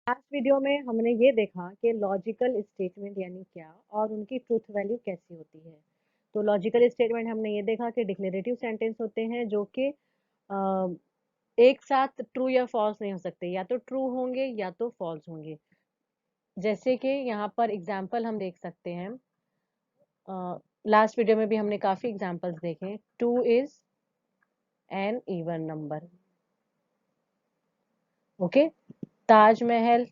Last video में हमने ये देखा कि लॉजिकल स्टेटमेंट यानी क्या और उनकी ट्रूथ वैल्यू कैसी होती है। तो लॉजिकल स्टेटमेंट हमने ये देखा कि डिक्लेरेटिव सेंटेंस होते हैं जो कि एक साथ ट्रू या फॉल्स नहीं हो सकते, या तो ट्रू होंगे या तो फॉल्स होंगे। जैसे कि यहाँ पर एग्जाम्पल हम देख सकते हैं। लास्ट वीडियो में भी हमने काफी एग्जाम्पल्स देखे। 2 is an even number. Okay. Taj Mahal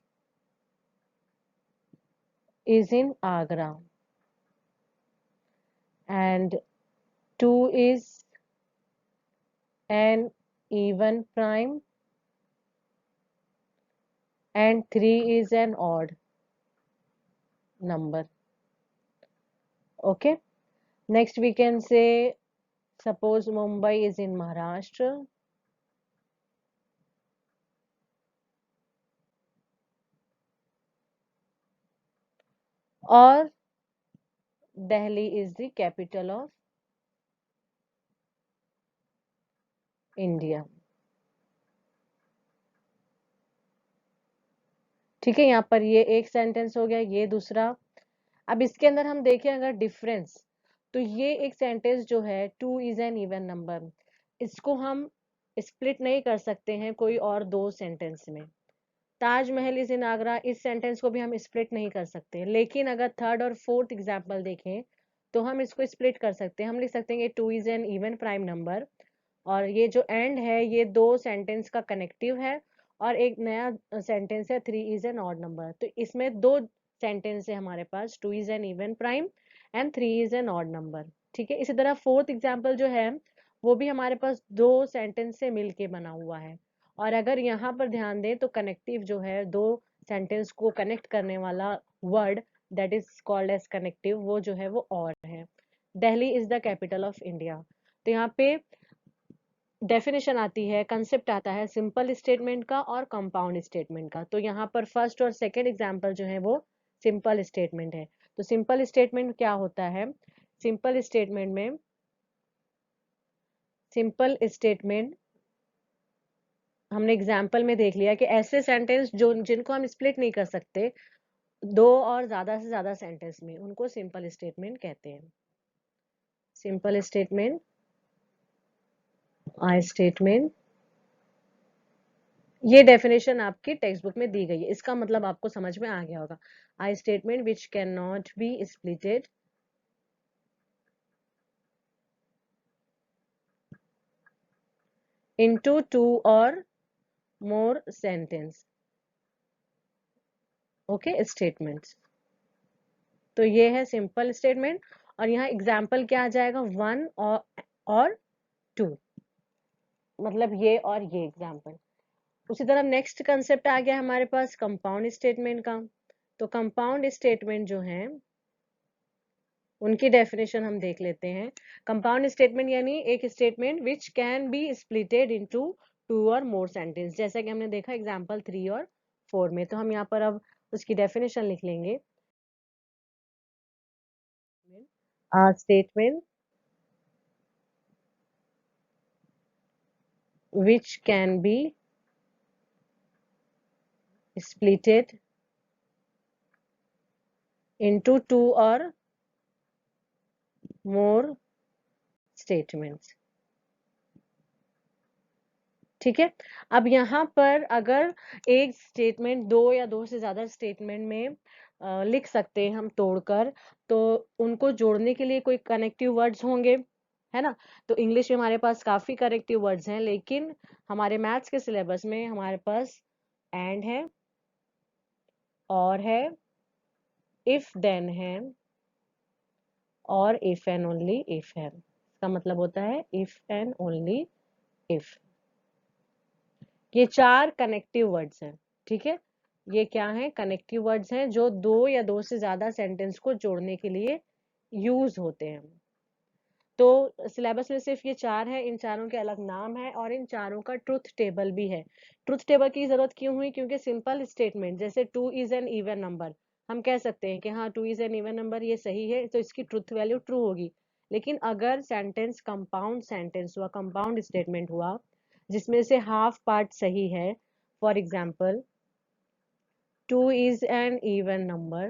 is in Agra and 2 is an even prime and 3 is an odd number. Okay. Next we can say, suppose Mumbai is in Maharashtra or Delhi is the capital of India. ठीक है, यहाँ पर ये एक sentence हो गया, ये दूसरा। अब इसके अंदर हम देखें अगर डिफरेंस, तो ये एक सेंटेंस जो है 2 इज एन इवन नंबर, इसको हम स्प्लिट नहीं कर सकते हैं कोई और दो सेंटेंस में। ताजमहल इज इन आगरा, इस सेंटेंस को भी हम स्प्लिट नहीं कर सकते। लेकिन अगर थर्ड और फोर्थ एग्जाम्पल देखें तो हम इसको स्प्लिट कर सकते हैं। हम लिख सकते हैं कि 2 is an even prime number, और ये जो एंड है ये दो सेंटेंस का कनेक्टिव है, और एक नया सेंटेंस है 3 इज एन ऑड नंबर। तो इसमें दो सेंटेंस है हमारे पास, 2 is an even prime and 3 is an odd number. ठीक है, इसी तरह फोर्थ एग्जाम्पल जो है वो भी हमारे पास दो सेंटेंस से मिलके बना हुआ है। और अगर यहाँ पर ध्यान दें तो कनेक्टिव जो है, दो सेंटेंस को कनेक्ट करने वाला word, that is called as connective, वो जो है वो और है। Delhi is the capital of India. तो यहाँ पे डेफिनेशन आती है, कंसेप्ट आता है सिंपल स्टेटमेंट का और कंपाउंड स्टेटमेंट का। तो यहाँ पर फर्स्ट और सेकंड एग्जांपल जो है वो सिंपल स्टेटमेंट है। तो सिंपल स्टेटमेंट क्या होता है? सिंपल स्टेटमेंट में, सिंपल स्टेटमेंट हमने एग्जाम्पल में देख लिया कि ऐसे सेंटेंस जो जिनको हम स्प्लिट नहीं कर सकते दो और ज्यादा से ज्यादा सेंटेंस में, उनको सिंपल स्टेटमेंट कहते हैं। सिंपल स्टेटमेंट, आई स्टेटमेंट, ये डेफिनेशन आपकी टेक्स्ट बुक में दी गई है, इसका मतलब आपको समझ में आ गया होगा। I statement which can not be splitted into two और मोर सेंटेंस। Okay, statements. तो ये है सिंपल स्टेटमेंट, और यहाँ एग्जाम्पल क्या आ जाएगा? वन और टू, मतलब ये और ये एग्जाम्पल। उसी तरह नेक्स्ट कंसेप्ट आ गया हमारे पास कंपाउंड स्टेटमेंट का। तो कंपाउंड स्टेटमेंट जो है उनकी डेफिनेशन हम देख लेते हैं। कंपाउंड स्टेटमेंट यानी एक statement which can be splitted into two और मोर सेंटेंस, जैसा कि हमने देखा एग्जांपल 3 और 4 में। तो हम यहाँ पर अब उसकी डेफिनेशन लिख लेंगे। Statement which can be splitted into two or more statements। ठीक है, अब यहाँ पर अगर एक स्टेटमेंट दो या दो से ज्यादा स्टेटमेंट में लिख सकते हैं हम तोड़कर, तो उनको जोड़ने के लिए कोई कनेक्टिव वर्ड्स होंगे, है ना। तो इंग्लिश में हमारे पास काफी कनेक्टिव वर्ड्स हैं, लेकिन हमारे मैथ्स के सिलेबस में हमारे पास एंड है, और है, इफ देन है, और इफ एंड ओनली इफ है। इसका मतलब होता है इफ एंड ओनली इफ। ये चार कनेक्टिव वर्ड्स हैं। ठीक है, ये क्या है? कनेक्टिव वर्ड्स हैं जो दो या दो से ज्यादा सेंटेंस को जोड़ने के लिए यूज होते हैं। तो सिलेबस में सिर्फ ये चार है, इन चारों के अलग नाम है, और इन चारों का ट्रुथ टेबल भी है। ट्रुथ टेबल की जरूरत क्यों हुई? क्योंकि सिंपल स्टेटमेंट जैसे 2 इज एन इवन नंबर, हम कह सकते हैं कि हाँ 2 इज एन इवन नंबर, ये सही है, तो इसकी ट्रुथ वैल्यू ट्रू होगी। लेकिन अगर सेंटेंस कंपाउंड सेंटेंस हुआ, कंपाउंड स्टेटमेंट हुआ, जिसमें से हाफ पार्ट सही है, for example 2 is an even number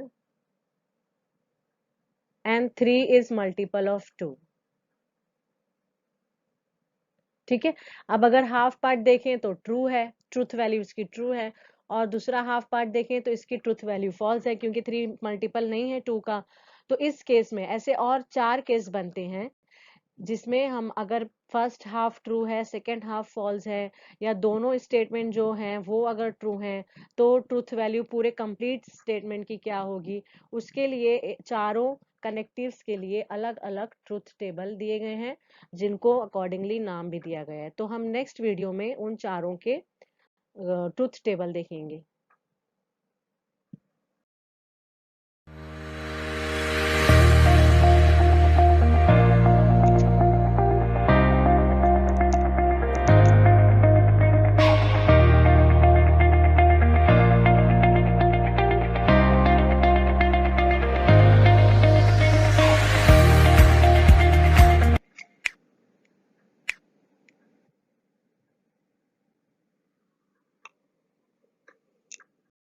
and 3 is multiple of 2. ठीक है, अब अगर हाफ पार्ट देखें तो ट्रू है, ट्रुथ वैल्यू इसकी ट्रू है, और दूसरा हाफ पार्ट देखें तो इसकी ट्रुथ वैल्यू फॉल्स है, क्योंकि 3 मल्टीपल नहीं है 2 का। तो इस केस में ऐसे और 4 केस बनते हैं जिसमें हम अगर फर्स्ट हाफ ट्रू है, सेकेंड हाफ फॉल्स है, या दोनों स्टेटमेंट जो हैं वो अगर ट्रू हैं, तो ट्रुथ वैल्यू पूरे कंप्लीट स्टेटमेंट की क्या होगी, उसके लिए चारों कनेक्टिव्स के लिए अलग अलग ट्रुथ टेबल दिए गए हैं, जिनको अकॉर्डिंगली नाम भी दिया गया है। तो हम नेक्स्ट वीडियो में उन चारों के ट्रुथ टेबल देखेंगे।